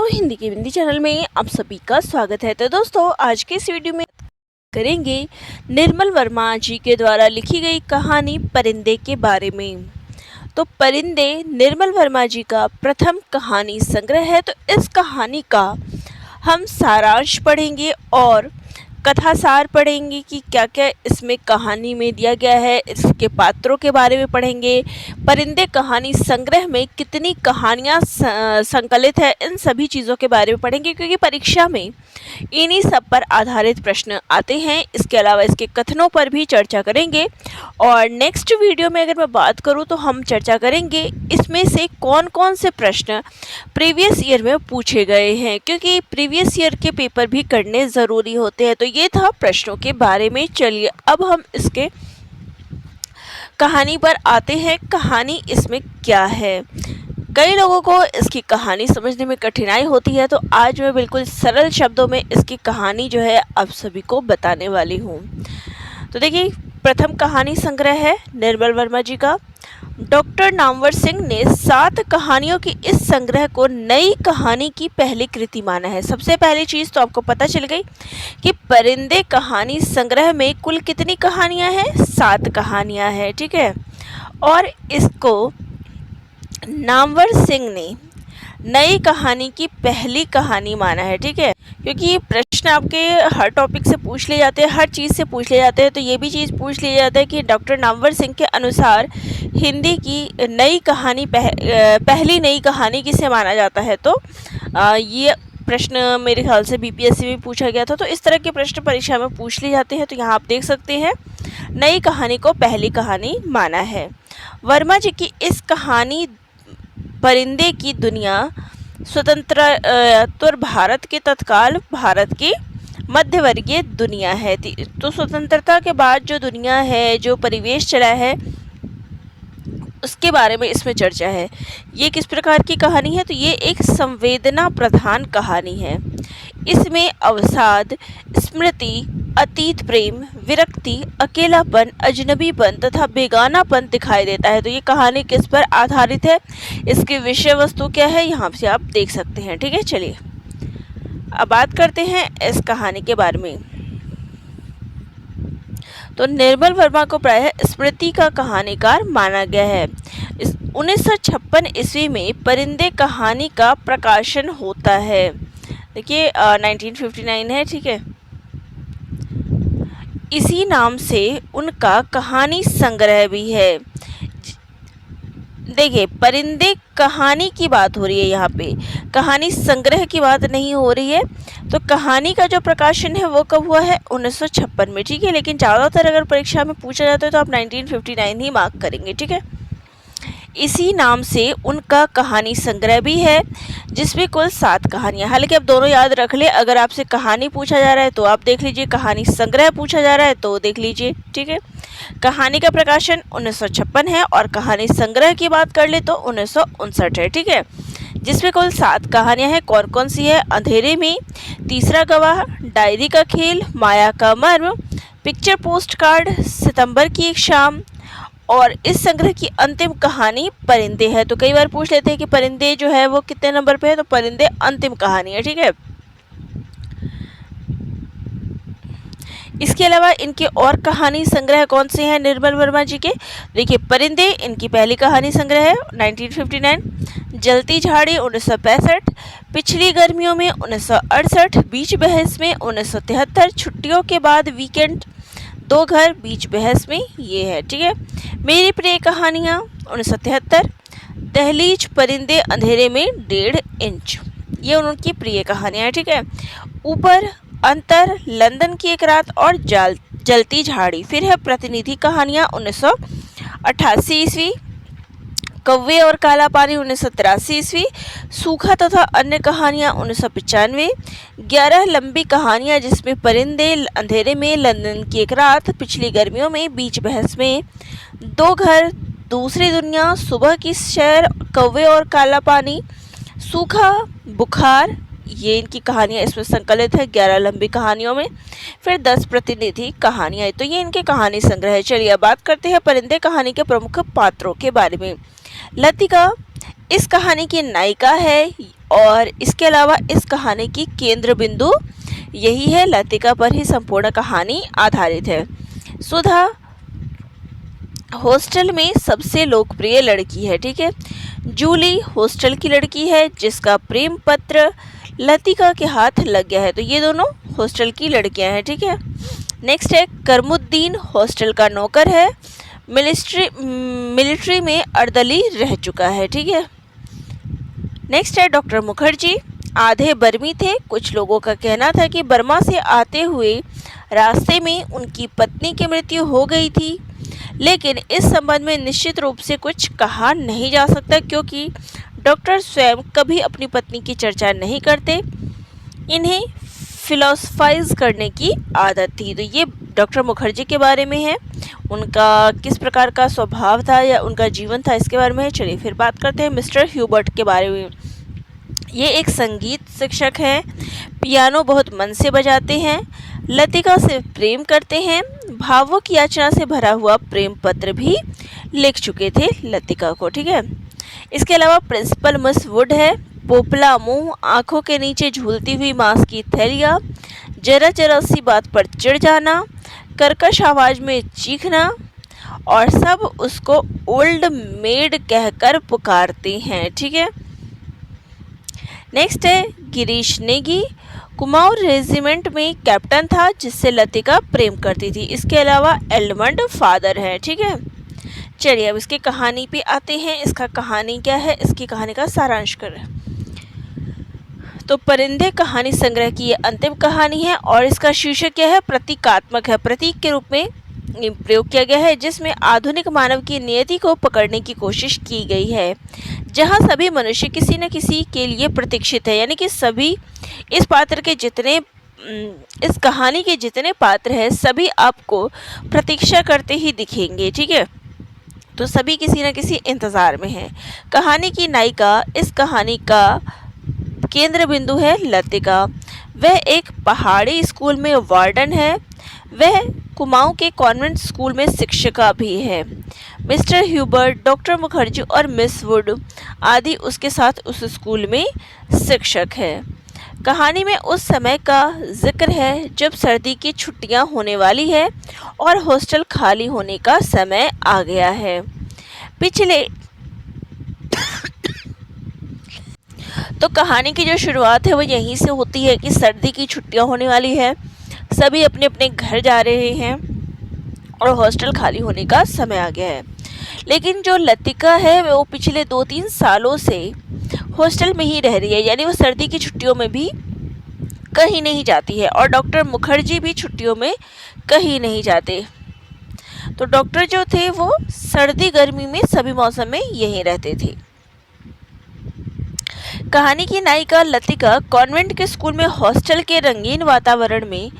हिंदी के बिंदी चैनल में आप सभी का स्वागत है। तो दोस्तों, आज के इस वीडियो में करेंगे निर्मल वर्मा जी के द्वारा लिखी गई कहानी परिंदे के बारे में। तो परिंदे निर्मल वर्मा जी का प्रथम कहानी संग्रह है। तो इस कहानी का हम सारांश पढ़ेंगे और कथासार पढ़ेंगे कि क्या क्या इसमें कहानी में दिया गया है, इसके पात्रों के बारे में पढ़ेंगे, परिंदे कहानी संग्रह में कितनी कहानियाँ संकलित है, इन सभी चीज़ों के बारे में पढ़ेंगे क्योंकि परीक्षा में इन्हीं सब पर आधारित प्रश्न आते हैं। इसके अलावा इसके कथनों पर भी चर्चा करेंगे। और नेक्स्ट वीडियो में अगर मैं बात करूं तो हम चर्चा करेंगे इसमें से कौन कौन से प्रश्न प्रीवियस ईयर में पूछे गए हैं, क्योंकि प्रीवियस ईयर के पेपर भी करने ज़रूरी होते हैं। तो ये था प्रश्नों के बारे में। चलिए अब हम इसके कहानी पर आते हैं। कहानी इसमें क्या है, कई लोगों को इसकी कहानी समझने में कठिनाई होती है, तो आज मैं बिल्कुल सरल शब्दों में इसकी कहानी जो है आप सभी को बताने वाली हूँ। तो देखिए, प्रथम कहानी संग्रह है निर्मल वर्मा जी का। डॉक्टर नामवर सिंह ने 7 कहानियों की इस संग्रह को नई कहानी की पहली कृति माना है। सबसे पहली चीज़ तो आपको पता चल गई कि परिंदे कहानी संग्रह में कुल कितनी कहानियाँ हैं, 7 कहानियाँ हैं, ठीक है। और इसको नामवर सिंह ने नई कहानी की पहली कहानी माना है, ठीक है। क्योंकि ये प्रश्न आपके हर टॉपिक से पूछ लिए जाते हैं, हर चीज़ से पूछ लिए जाते हैं, तो ये भी चीज़ पूछ लिया जाता है कि डॉक्टर नामवर सिंह के अनुसार हिंदी की नई कहानी पहली नई कहानी किसे माना जाता है। तो ये प्रश्न मेरे ख्याल से बीपीएससी में पूछा गया था। तो इस तरह के प्रश्न परीक्षा में पूछ लिए जाते हैं। तो यहाँ आप देख सकते हैं नई कहानी को पहली कहानी माना है। वर्मा जी की इस कहानी परिंदे की दुनिया स्वतंत्र भारत के तत्काल भारत की मध्यवर्गीय दुनिया है। तो स्वतंत्रता के बाद जो दुनिया है, जो परिवेश चला है, उसके बारे में इसमें चर्चा है। ये किस प्रकार की कहानी है, तो ये एक संवेदना प्रधान कहानी है। इसमें अवसाद, स्मृति, अतीत प्रेम, विरक्ति, अकेलापन, अजनबीपन तथा बेगानापन दिखाई देता है। तो ये कहानी किस पर आधारित है, इसकी विषय वस्तु क्या है, यहाँ से आप देख सकते हैं, ठीक है। चलिए अब बात करते हैं इस कहानी के बारे में। तो निर्मल वर्मा को प्रायः स्मृति का कहानीकार माना गया है। 1956 ईस्वी में परिंदे कहानी का प्रकाशन होता है। देखिए 1959 है, ठीक है। इसी नाम से उनका कहानी संग्रह भी है। देखिए, परिंदे कहानी की बात हो रही है, यहाँ पे कहानी संग्रह की बात नहीं हो रही है। तो कहानी का जो प्रकाशन है वो कब हुआ है, 1956 में, ठीक है। लेकिन ज़्यादातर अगर परीक्षा में पूछा जाता है तो आप 1959 ही मार्क करेंगे, ठीक है। इसी नाम से उनका कहानी संग्रह भी है जिसमें कुल 7 कहानियाँ। हालांकि आप दोनों याद रख ले, अगर आपसे कहानी पूछा जा रहा है तो आप देख लीजिए, कहानी संग्रह पूछा जा रहा है तो देख लीजिए, ठीक है। कहानी का प्रकाशन 1956 है और कहानी संग्रह की बात कर ले तो 1959 है, ठीक है। जिसमें कुल 7 कहानियाँ हैं। कौन कौन सी है, अंधेरे में, तीसरा गवाह, डायरी का खेल, माया का मर्म, पिक्चर पोस्ट कार्ड, सितंबर की एक शाम, और इस संग्रह की अंतिम कहानी परिंदे है। तो कई बार पूछ लेते हैं कि परिंदे जो है वो कितने नंबर पे है, तो परिंदे अंतिम कहानी है, ठीक है। इसके अलावा इनके और कहानी संग्रह कौन से हैं निर्मल वर्मा जी के, देखिए परिंदे इनकी पहली कहानी संग्रह है 1959, जलती झाड़ी 1965, पिछली गर्मियों में 1968, बीच बहस में 1973, छुट्टियों के बाद वीकेंड, 2 घर, बीच बहस में, ये है, ठीक है। मेरी प्रिय कहानियाँ 1973, दहलीज, परिंदे, अंधेरे में 1.5 इंच, ये उनकी प्रिय कहानियाँ हैं, ठीक है। ऊपर, अंतर, लंदन की एक रात और जलती झाड़ी। फिर है प्रतिनिधि कहानियाँ 1988 ईस्वी, कौवे और काला पानी 1983 ईस्वी, सूखा तथा अन्य कहानियाँ 1995, 11 लंबी कहानियाँ जिसमें परिंदे, अंधेरे में, लंदन की एक रात, पिछली गर्मियों में, बीच बहस में, 2 घर, दूसरी दुनिया, सुबह की सैर, कौवे और काला पानी, सूखा, बुखार, ये इनकी कहानियाँ इसमें संकलित है 11 लंबी कहानियों में। फिर 10 प्रतिनिधि कहानियाँ, तो ये इनके कहानी संग्रह है। चलिए अब बात करते हैं परिंदे कहानी के प्रमुख पात्रों के बारे में। लतिका इस कहानी की नायिका है और इसके अलावा इस कहानी की केंद्र बिंदु यही है। लतिका पर ही संपूर्ण कहानी आधारित है। सुधा हॉस्टल में सबसे लोकप्रिय लड़की है, ठीक है। जूली हॉस्टल की लड़की है जिसका प्रेम पत्र लतिका के हाथ लग गया है। तो ये दोनों हॉस्टल की लड़कियां हैं, ठीक है। नेक्स्ट है करमुद्दीन हॉस्टल का नौकर है, मिलिट्री में अर्दली रह चुका है, ठीक है। नेक्स्ट है डॉक्टर मुखर्जी, आधे बर्मी थे। कुछ लोगों का कहना था कि बर्मा से आते हुए रास्ते में उनकी पत्नी की मृत्यु हो गई थी, लेकिन इस संबंध में निश्चित रूप से कुछ कहा नहीं जा सकता क्योंकि डॉक्टर स्वयं कभी अपनी पत्नी की चर्चा नहीं करते। इन्हें फिलोसफाइज करने की आदत थी। तो ये डॉक्टर मुखर्जी के बारे में है, उनका किस प्रकार का स्वभाव था या उनका जीवन था इसके बारे में है। चलिए फिर बात करते हैं मिस्टर ह्यूबर्ट के बारे में। ये एक संगीत शिक्षक हैं, पियानो बहुत मन से बजाते हैं, लतिका से प्रेम करते हैं, भावों की याचना से भरा हुआ प्रेम पत्र भी लिख चुके थे लतिका को, ठीक है। इसके अलावा प्रिंसिपल मिस वुड है, पोपला मुंह, आंखों के नीचे झूलती हुई मांस की थैलियाँ, जरा जरा सी बात पर चिढ़ जाना, कर्कश आवाज में चीखना और सब उसको ओल्ड मेड कहकर पुकारते हैं, ठीक है। नेक्स्ट है गिरीश नेगी, कुमाऊं रेजिमेंट में कैप्टन था जिससे लतिका प्रेम करती थी। इसके अलावा एडमंड फादर है, ठीक है। चलिए अब इसकी कहानी पे आते हैं। इसका कहानी क्या है, इसकी कहानी का सारांश करें तो परिंदे कहानी संग्रह की ये अंतिम कहानी है और इसका शीर्षक क्या है, प्रतीकात्मक है। प्रतीक के रूप में प्रयोग किया गया है जिसमें आधुनिक मानव की नियति को पकड़ने की कोशिश की गई है, जहां सभी मनुष्य किसी न किसी के लिए प्रतीक्षित है। यानी कि सभी इस पात्र के जितने इस कहानी के जितने पात्र हैं सभी आपको प्रतीक्षा करते ही दिखेंगे, ठीक है। तो सभी किसी न किसी इंतज़ार में हैं। कहानी की नायिका इस कहानी का केंद्र बिंदु है लतिका। वह एक पहाड़ी स्कूल में वार्डन है। वह कुमाऊं के कॉन्वेंट स्कूल में शिक्षिका भी है। मिस्टर ह्यूबर्ट, डॉक्टर मुखर्जी और मिस वुड आदि उसके साथ उस स्कूल में शिक्षक है। कहानी में उस समय का जिक्र है जब सर्दी की छुट्टियां होने वाली है और हॉस्टल खाली होने का समय आ गया है। पिछले तो कहानी की जो शुरुआत है वो यहीं से होती है कि सर्दी की छुट्टियां होने वाली है, सभी अपने अपने घर जा रहे हैं और हॉस्टल खाली होने का समय आ गया है। लेकिन जो लतिका है वो पिछले 2-3 सालों से हॉस्टल में ही रह रही है, यानी वो सर्दी की छुट्टियों में भी कहीं नहीं जाती है और डॉक्टर मुखर्जी भी छुट्टियों में कहीं नहीं जाते। तो डॉक्टर जो थे वो सर्दी गर्मी में सभी मौसम में यहीं रहते थे। कहानी की नायिका लतिका कॉन्वेंट के स्कूल में हॉस्टल के रंगीन वातावरण में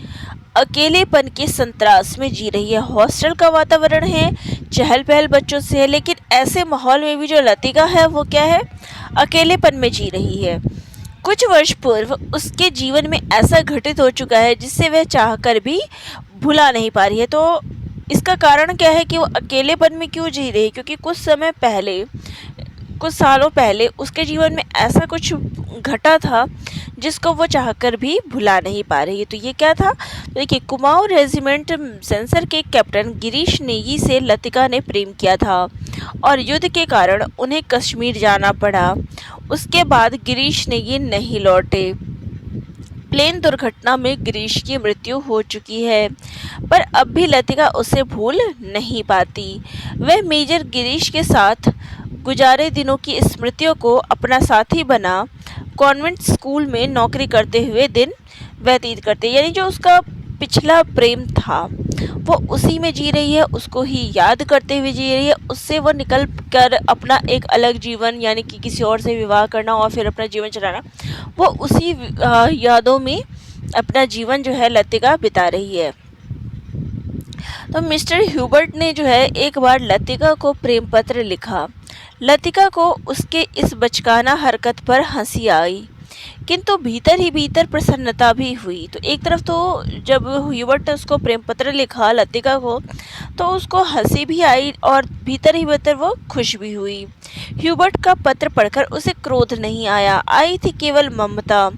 अकेलेपन के संतरास में जी रही है। हॉस्टल का वातावरण है, चहल पहल बच्चों से है, लेकिन ऐसे माहौल में भी जो लतिका है वो क्या है, अकेलेपन में जी रही है। कुछ वर्ष पूर्व उसके जीवन में ऐसा घटित हो चुका है जिससे वह चाहकर भी भुला नहीं पा रही है। तो इसका कारण क्या है कि वो अकेलेपन में क्यों जी रही है, क्योंकि कुछ सालों पहले उसके जीवन में ऐसा कुछ घटा था जिसको वो चाहकर भी भुला नहीं पा रही है। तो ये क्या था, देखिए कुमाऊं रेजिमेंट सेंसर के कैप्टन गिरीश नेगी से लतिका ने प्रेम किया था और युद्ध के कारण उन्हें कश्मीर जाना पड़ा। उसके बाद गिरीश नेगी नहीं लौटे। प्लेन दुर्घटना में गिरीश की मृत्यु हो चुकी है, पर अब भी लतिका उसे भूल नहीं पाती। वह मेजर गिरीश के साथ गुजारे दिनों की स्मृतियों को अपना साथी बना कॉन्वेंट स्कूल में नौकरी करते हुए दिन व्यतीत करते, यानी जो उसका पिछला प्रेम था वो उसी में जी रही है, उसको ही याद करते हुए जी रही है। उससे वो निकल कर अपना एक अलग जीवन, यानी कि किसी और से विवाह करना और फिर अपना जीवन चलाना, वो उसी यादों में अपना जीवन जो है लतिका बिता रही है। तो मिस्टर ह्यूबर्ट ने जो है एक बार लतिका को प्रेम पत्र लिखा। लतिका को उसके इस बचकाना हरकत पर हंसी आई किंतु भीतर ही भीतर प्रसन्नता भी हुई। तो एक तरफ तो जब ह्यूबर्ट ने उसको प्रेम पत्र लिखा लतिका को, तो उसको हंसी भी आई और भीतर ही भीतर वो खुश भी हुई। ह्यूबर्ट का पत्र पढ़कर उसे क्रोध नहीं आया, आई थी केवल ममता।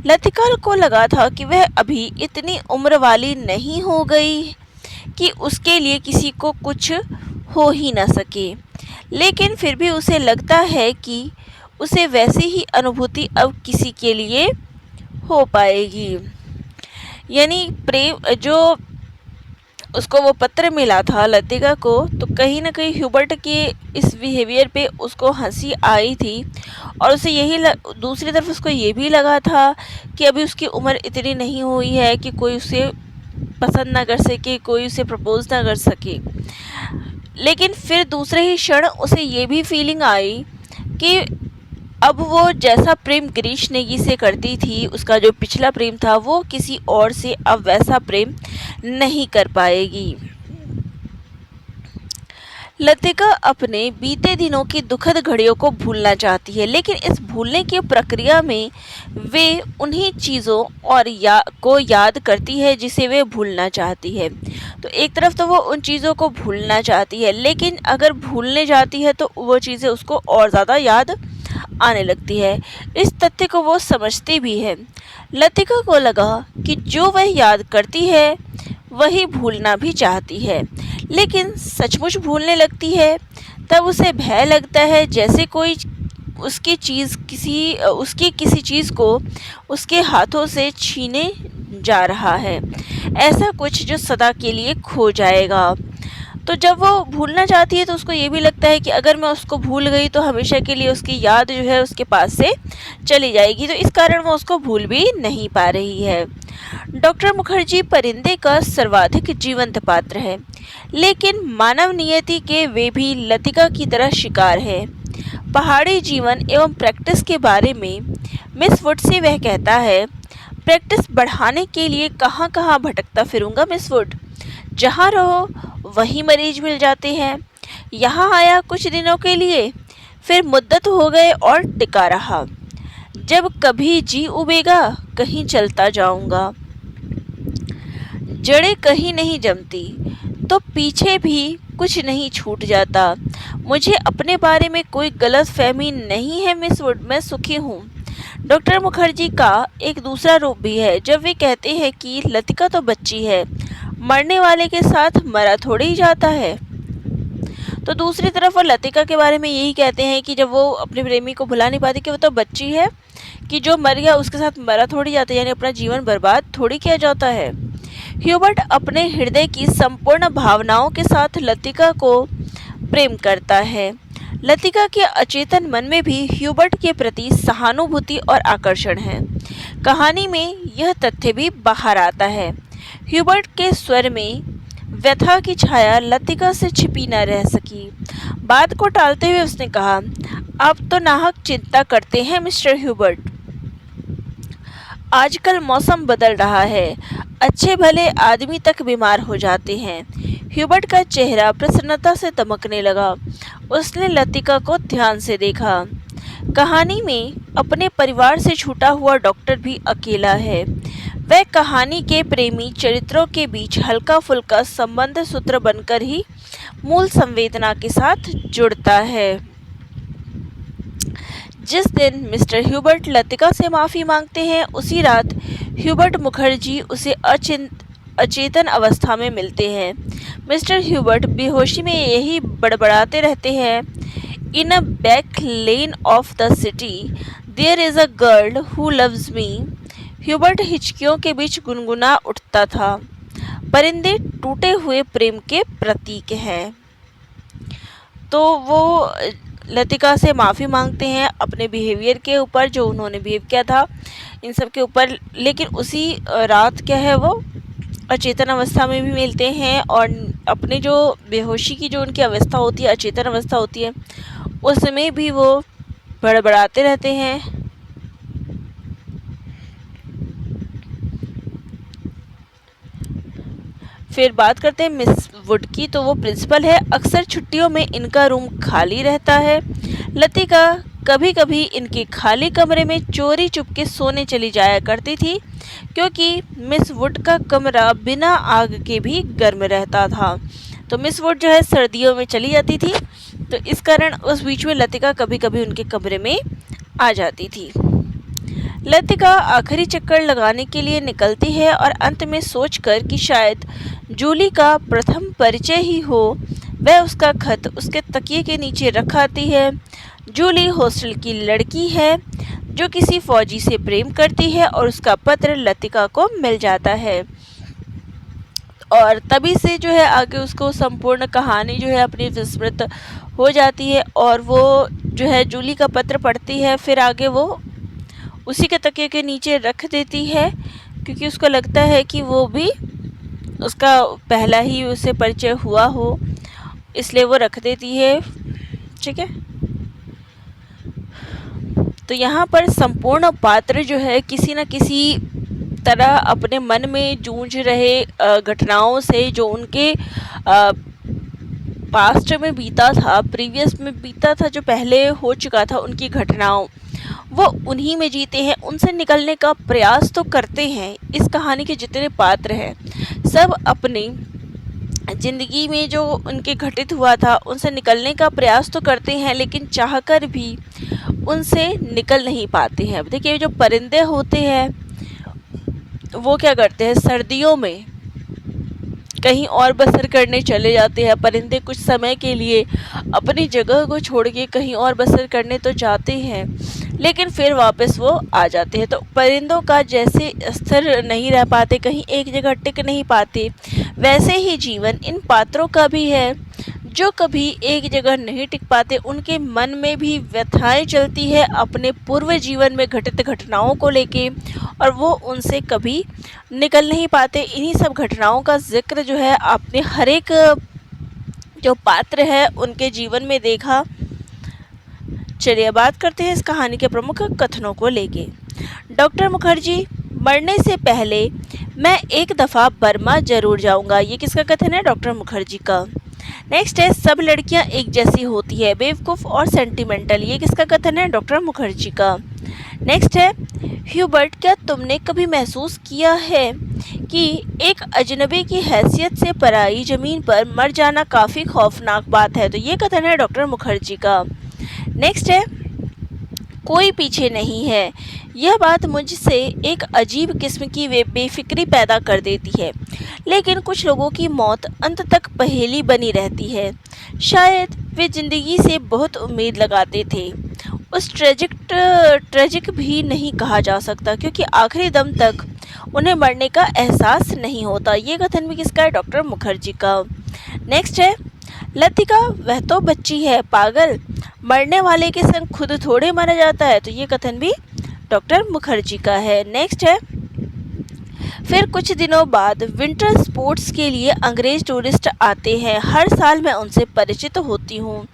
लतिका को लगा था कि वह अभी इतनी उम्र वाली नहीं हो गई कि उसके लिए किसी को कुछ हो ही न सके, लेकिन फिर भी उसे लगता है कि उसे वैसी ही अनुभूति अब किसी के लिए हो पाएगी। यानी प्रेम जो उसको वो पत्र मिला था लतिका को, तो कहीं ना कहीं ह्यूबर्ट के इस बिहेवियर पे उसको हंसी आई थी और उसे दूसरी तरफ उसको ये भी लगा था कि अभी उसकी उम्र इतनी नहीं हुई है कि कोई उसे पसंद ना कर सके, कोई उसे प्रपोज ना कर सके। लेकिन फिर दूसरे ही क्षण उसे ये भी फीलिंग आई कि अब वो जैसा प्रेम गिरीश नेगी से करती थी, उसका जो पिछला प्रेम था, वो किसी और से अब वैसा प्रेम नहीं कर पाएगी। लतिका अपने बीते दिनों की दुखद घड़ियों को भूलना चाहती है, लेकिन इस भूलने की प्रक्रिया में वे उन्हीं चीज़ों को याद करती है जिसे वे भूलना चाहती है। तो एक तरफ तो वो उन चीज़ों को भूलना चाहती है, लेकिन अगर भूलने जाती है तो वो चीज़ें उसको और ज़्यादा याद आने लगती है। इस तथ्य को वो समझती भी है। लतिका को लगा कि जो वह याद करती है वही भूलना भी चाहती है, लेकिन सचमुच भूलने लगती है तब उसे भय लगता है जैसे कोई उसकी किसी चीज़ को उसके हाथों से छीने जा रहा है, ऐसा कुछ जो सदा के लिए खो जाएगा। तो जब वो भूलना चाहती है तो उसको ये भी लगता है कि अगर मैं उसको भूल गई तो हमेशा के लिए उसकी याद जो है उसके पास से चली जाएगी, तो इस कारण वो उसको भूल भी नहीं पा रही है। डॉक्टर मुखर्जी परिंदे का सर्वाधिक जीवंत पात्र है, लेकिन मानव नियति के वे भी लतिका की तरह शिकार है। पहाड़ी जीवन एवं प्रैक्टिस के बारे में मिस वुड से वह कहता है, प्रैक्टिस बढ़ाने के लिए कहाँ कहाँ भटकता फिरूंगा मिस वुड, जहाँ रहो वहीं मरीज मिल जाते हैं। यहाँ आया कुछ दिनों के लिए, फिर मुद्दत हो गए और टिका रहा। जब कभी जी उबेगा कहीं चलता जाऊंगा। जड़ें कहीं नहीं जमती तो पीछे भी कुछ नहीं छूट जाता। मुझे अपने बारे में कोई गलत फहमी नहीं है मिस वुड, मैं सुखी हूँ। डॉक्टर मुखर्जी का एक दूसरा रूप भी है, जब वे कहते हैं कि लतिका तो बच्ची है, मरने वाले के साथ मरा थोड़ी ही जाता है। तो दूसरी तरफ वो लतिका के बारे में यही कहते हैं कि जब वो अपने प्रेमी को भुला नहीं पाती कि वो तो बच्ची है, कि जो मर गया उसके साथ मरा थोड़ी जाता है, यानी अपना जीवन बर्बाद थोड़ी किया जाता है। ह्यूबर्ट अपने हृदय की संपूर्ण भावनाओं के साथ लतिका को प्रेम करता है। लतिका के अचेतन मन में भी ह्यूबर्ट के प्रति सहानुभूति और आकर्षण है। कहानी में यह तथ्य भी बाहर आता है। ह्यूबर्ट के स्वर में व्यथा की छाया लतिका से छिपी न रह सकी। बात को टालते हुए उसने कहा, आप तो नाहक चिंता करते हैं मिस्टर ह्यूबर्ट। आजकल मौसम बदल रहा है, अच्छे भले आदमी तक बीमार हो जाते हैं। ह्यूबर्ट का चेहरा प्रसन्नता से दमकने लगा। उसने लतिका को ध्यान से देखा। कहानी में अपने परिवार से छूटा हुआ डॉक्टर भी अकेला है। वह कहानी के प्रेमी चरित्रों के बीच हल्का फुल्का संबंध सूत्र बनकर ही मूल संवेदना के साथ जुड़ता है। जिस दिन मिस्टर ह्यूबर्ट लतिका से माफ़ी मांगते हैं, उसी रात ह्यूबर्ट मुखर्जी उसे अचेतन अवस्था में मिलते हैं। मिस्टर ह्यूबर्ट बेहोशी में यही बड़बड़ाते रहते हैं, in a back lane of the city there is a girl who loves me. Hubert हिचकियों के बीच गुनगुना उठता था, परिंदे टूटे हुए प्रेम के प्रतीक हैं। तो वो लतिका से माफ़ी मांगते हैं अपने बिहेवियर के ऊपर, जो उन्होंने बिहेव किया था इन सब के ऊपर, लेकिन उसी रात क्या है वो अचेतन अवस्था में भी मिलते हैं और अपने जो बेहोशी की जो उनकी अवस्था होती है, अचेतन अवस्था होती है, उसमें भी वो बड़बड़ाते रहते हैं। फिर बात करते हैं मिस वुड की, तो वो प्रिंसिपल है। अक्सर छुट्टियों में इनका रूम खाली रहता है। लतिका कभी कभी इनके खाली कमरे में चोरी चुपके सोने चली जाया करती थी, क्योंकि मिस वुड का कमरा बिना आग के भी गर्म रहता था। तो मिस वुड जो है सर्दियों में चली जाती थी, तो इस कारण उस बीच में लतिका कभी कभी उनके कमरे में आ जाती थी। लतिका आखिरी चक्कर लगाने के लिए निकलती है और अंत में सोचकर कि शायद जूली का प्रथम परिचय ही हो, वह उसका खत उसके तकिए के नीचे रख आती है। जूली हॉस्टल की लड़की है जो किसी फौजी से प्रेम करती है और उसका पत्र लतिका को मिल जाता है। और तभी से जो है आगे उसको संपूर्ण कहानी जो है अपनी विस्मृत हो जाती है और वो जो है जूली का पत्र पढ़ती है, फिर आगे वो उसी के तकिए के नीचे रख देती है, क्योंकि उसको लगता है कि वो भी उसका पहला ही उससे परिचय हुआ हो, इसलिए वो रख देती है। ठीक है, तो यहाँ पर संपूर्ण पात्र जो है किसी न किसी तरह अपने मन में जूझ रहे घटनाओं से, जो उनके पास्ट में बीता था, प्रीवियस में बीता था, जो पहले हो चुका था उनकी घटनाओं, वो उन्हीं में जीते हैं, उनसे निकलने का प्रयास तो करते हैं। इस कहानी के जितने पात्र हैं सब अपनी ज़िंदगी में जो उनके घटित हुआ था उनसे निकलने का प्रयास तो करते हैं, लेकिन चाहकर भी उनसे निकल नहीं पाते हैं। अब देखिए, जो परिंदे होते हैं वो क्या करते हैं, सर्दियों में कहीं और बसर करने चले जाते हैं। परिंदे कुछ समय के लिए अपनी जगह को छोड़ के कहीं और बसर करने तो जाते हैं, लेकिन फिर वापस वो आ जाते हैं। तो परिंदों का जैसे स्थिर नहीं रह पाते, कहीं एक जगह टिक नहीं पाते, वैसे ही जीवन इन पात्रों का भी है, जो कभी एक जगह नहीं टिक पाते। उनके मन में भी व्यथाएं चलती है अपने पूर्व जीवन में घटित घटनाओं को लेके, और वो उनसे कभी निकल नहीं पाते। इन्हीं सब घटनाओं का जिक्र जो है आपने हर एक जो पात्र है उनके जीवन में देखा। चलिए बात करते हैं इस कहानी के प्रमुख कथनों को लेके। डॉक्टर मुखर्जी, मरने से पहले मैं एक दफ़ा बर्मा जरूर जाऊंगा। ये किसका कथन है? डॉक्टर मुखर्जी का। नेक्स्ट है, सब लड़कियां एक जैसी होती है, बेवकूफ़ और सेंटिमेंटल। ये किसका कथन है? डॉक्टर मुखर्जी का। नेक्स्ट है, ह्यूबर्ट, क्या तुमने कभी महसूस किया है कि एक अजनबी की हैसियत से पराई ज़मीन पर मर जाना काफ़ी खौफनाक बात है? तो ये कथन है डॉक्टर मुखर्जी का। नेक्स्ट है, कोई पीछे नहीं है। यह बात मुझसे एक अजीब किस्म की बेफिक्री पैदा कर देती है, लेकिन कुछ लोगों की मौत अंत तक पहेली बनी रहती है। शायद वे ज़िंदगी से बहुत उम्मीद लगाते थे। उस ट्रेजिक भी नहीं कहा जा सकता, क्योंकि आखिरी दम तक उन्हें मरने का एहसास नहीं होता। ये कथन भी किसका है? डॉक्टर मुखर्जी का। नेक्स्ट है, लतिका, वह तो बच्ची है, पागल, मरने वाले के संग खुद थोड़े मारा जाता है। तो ये कथन भी डॉक्टर मुखर्जी का है। नेक्स्ट है, फिर कुछ दिनों बाद विंटर स्पोर्ट्स के लिए अंग्रेज टूरिस्ट आते हैं। हर साल मैं उनसे परिचित होती हूँ।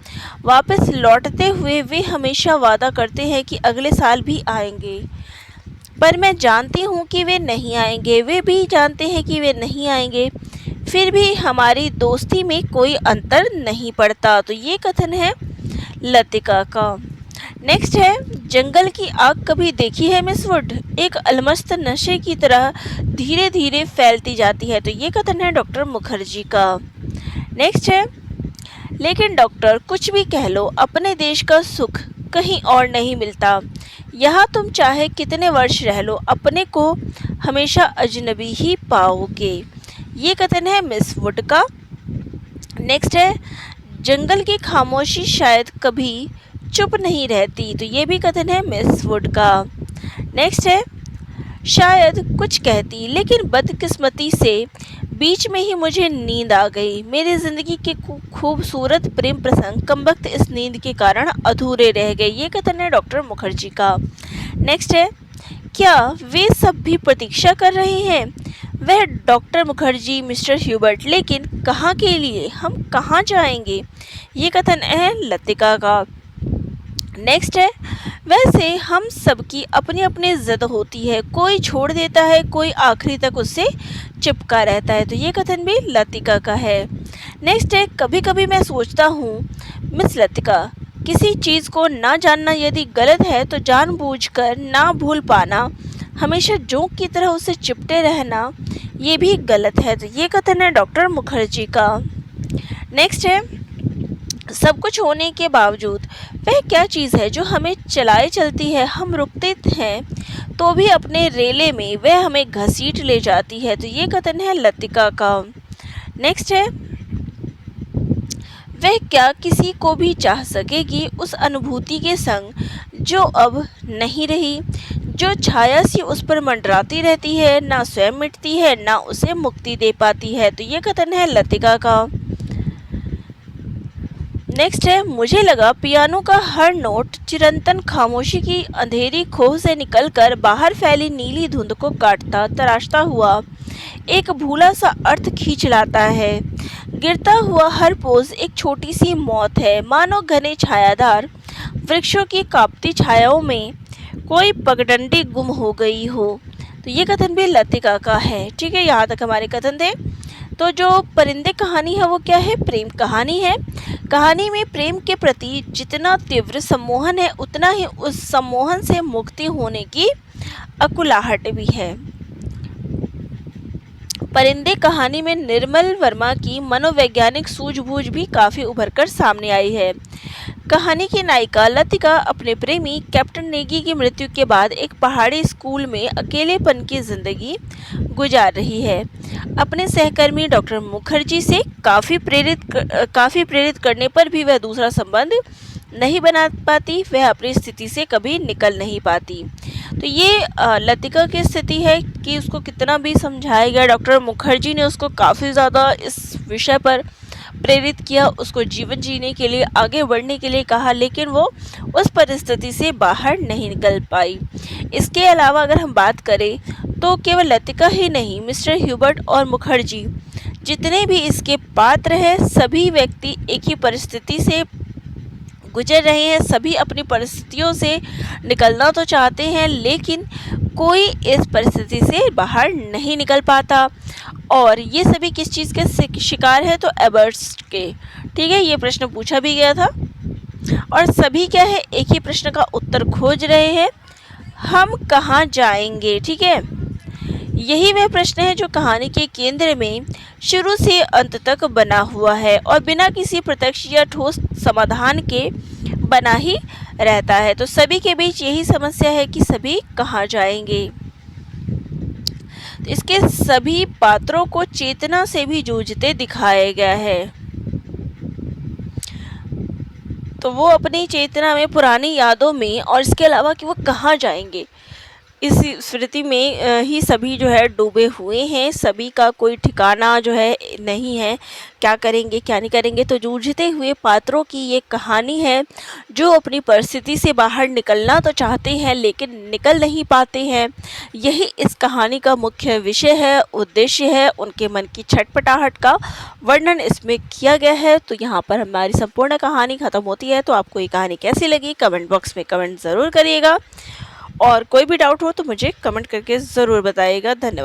वापस लौटते हुए वे हमेशा वादा करते हैं कि अगले साल भी आएंगे, पर मैं जानती हूँ कि वे नहीं आएंगे। वे भी जानते हैं कि वे नहीं आएंगे, फिर भी हमारी दोस्ती में कोई अंतर नहीं पड़ता। तो ये कथन है लतिका का। नेक्स्ट है, जंगल की आग कभी देखी है मिस वुड? एक अलमस्त नशे की तरह धीरे धीरे फैलती जाती है। तो ये कथन है डॉक्टर मुखर्जी का। नेक्स्ट है, लेकिन डॉक्टर, कुछ भी कह लो, अपने देश का सुख कहीं और नहीं मिलता। यहाँ तुम चाहे कितने वर्ष रह लो, अपने को हमेशा अजनबी ही पाओगे। ये कथन है मिस वुड का। नेक्स्ट है, जंगल की खामोशी शायद कभी चुप नहीं रहती। तो ये भी कथन है मिस वुड का। नेक्स्ट है, शायद कुछ कहती, लेकिन बदकिस्मती से बीच में ही मुझे नींद आ गई। मेरी ज़िंदगी के खूबसूरत प्रेम प्रसंग कमबख्त इस नींद के कारण अधूरे रह गए। ये कथन है डॉक्टर मुखर्जी का। नेक्स्ट है, क्या वे सब भी प्रतीक्षा कर रहे हैं? वह डॉक्टर मुखर्जी, मिस्टर ह्यूबर्ट, लेकिन कहाँ के लिए? हम कहाँ जाएंगे? ये कथन है लतिका का। नेक्स्ट है, वैसे हम सबकी अपनी अपनी ज़िद होती है, कोई छोड़ देता है, कोई आखिरी तक उससे चिपका रहता है। तो ये कथन भी लतिका का है। नेक्स्ट है, कभी कभी मैं सोचता हूँ मिस लतिका, किसी चीज़ को ना जानना यदि गलत है तो जानबूझकर ना भूल पाना, हमेशा जोंक की तरह उसे चिपटे रहना, ये भी गलत है। तो ये कथन है डॉक्टर मुखर्जी का। नेक्स्ट है, सब कुछ होने के बावजूद वह क्या चीज़ है जो हमें चलाए चलती है, हम रुकते हैं तो भी अपने रेले में वह हमें घसीट ले जाती है। तो ये कथन है लतिका का। नेक्स्ट है, वह क्या किसी को भी चाह सकेगी उस अनुभूति के संग जो अब नहीं रही, जो छाया सी उस पर मंडराती रहती है, ना स्वयं मिटती है ना उसे मुक्ति दे पाती है। तो ये कथन है लतिका का। नेक्स्ट है, मुझे लगा पियानो का हर नोट चिरंतन खामोशी की अंधेरी खोह से निकलकर बाहर फैली नीली धुंध को काटता तराशता हुआ एक भूला सा अर्थ खींच लाता है। गिरता हुआ हर पोज एक छोटी सी मौत है, मानो घने छायादार वृक्षों की कांपती छायाओं में कोई पगडंडी गुम हो गई हो। तो ये कथन भी लतिका का है। ठीक है, यहाँ तक हमारे कथन थे। तो जो परिंदे कहानी है वो क्या है? प्रेम कहानी है। कहानी में प्रेम के प्रति जितना तीव्र सम्मोहन है उतना ही उस सम्मोहन से मुक्ति होने की अकुलाहट भी है। परिंदे कहानी में निर्मल वर्मा की मनोवैज्ञानिक सूझबूझ भी काफ़ी उभरकर सामने आई है। कहानी की नायिका लतिका अपने प्रेमी कैप्टन नेगी की मृत्यु के बाद एक पहाड़ी स्कूल में अकेलेपन की जिंदगी गुजार रही है। अपने सहकर्मी डॉक्टर मुखर्जी से काफ़ी प्रेरित करने पर भी वह दूसरा संबंध नहीं बना पाती, वह अपनी स्थिति से कभी निकल नहीं पाती। तो ये लतिका की स्थिति है कि उसको कितना भी समझाया गया, डॉक्टर मुखर्जी ने उसको काफ़ी ज़्यादा इस विषय पर प्रेरित किया, उसको जीवन जीने के लिए, आगे बढ़ने के लिए कहा, लेकिन वो उस परिस्थिति से बाहर नहीं निकल पाई। इसके अलावा अगर हम बात करें तो केवल लतिका ही नहीं, मिस्टर ह्यूबर्ट और मुखर्जी जितने भी इसके पात्र हैं, सभी व्यक्ति एक ही परिस्थिति से गुजर रहे हैं। सभी अपनी परिस्थितियों से निकलना तो चाहते हैं, लेकिन कोई इस परिस्थिति से बाहर नहीं निकल पाता। और ये सभी किस चीज़ के शिकार है? तो एबर्ट्स के। ठीक है, ये प्रश्न पूछा भी गया था और सभी क्या है, एक ही प्रश्न का उत्तर खोज रहे हैं, हम कहाँ जाएंगे। ठीक है, यही वह प्रश्न है जो कहानी के केंद्र में शुरू से अंत तक बना हुआ है और बिना किसी प्रत्यक्ष या ठोस समाधान के बना ही रहता है। तो सभी के बीच यही समस्या है कि सभी कहाँ जाएंगे। तो इसके सभी पात्रों को चेतना से भी जूझते दिखाया गया है। तो वो अपनी चेतना में, पुरानी यादों में, और इसके अलावा कि वो कहाँ जाएंगे, इस स्मृति में ही सभी जो है डूबे हुए हैं। सभी का कोई ठिकाना जो है नहीं है, क्या करेंगे क्या नहीं करेंगे। तो जूझते हुए पात्रों की ये कहानी है जो अपनी परिस्थिति से बाहर निकलना तो चाहते हैं लेकिन निकल नहीं पाते हैं। यही इस कहानी का मुख्य विषय है, उद्देश्य है। उनके मन की छटपटाहट का वर्णन इसमें किया गया है। तो यहाँ पर हमारी संपूर्ण कहानी ख़त्म होती है। तो आपको ये कहानी कैसी लगी कमेंट बॉक्स में कमेंट ज़रूर करिएगा और कोई भी डाउट हो तो मुझे कमेंट करके ज़रूर बताइएगा। धन्यवाद।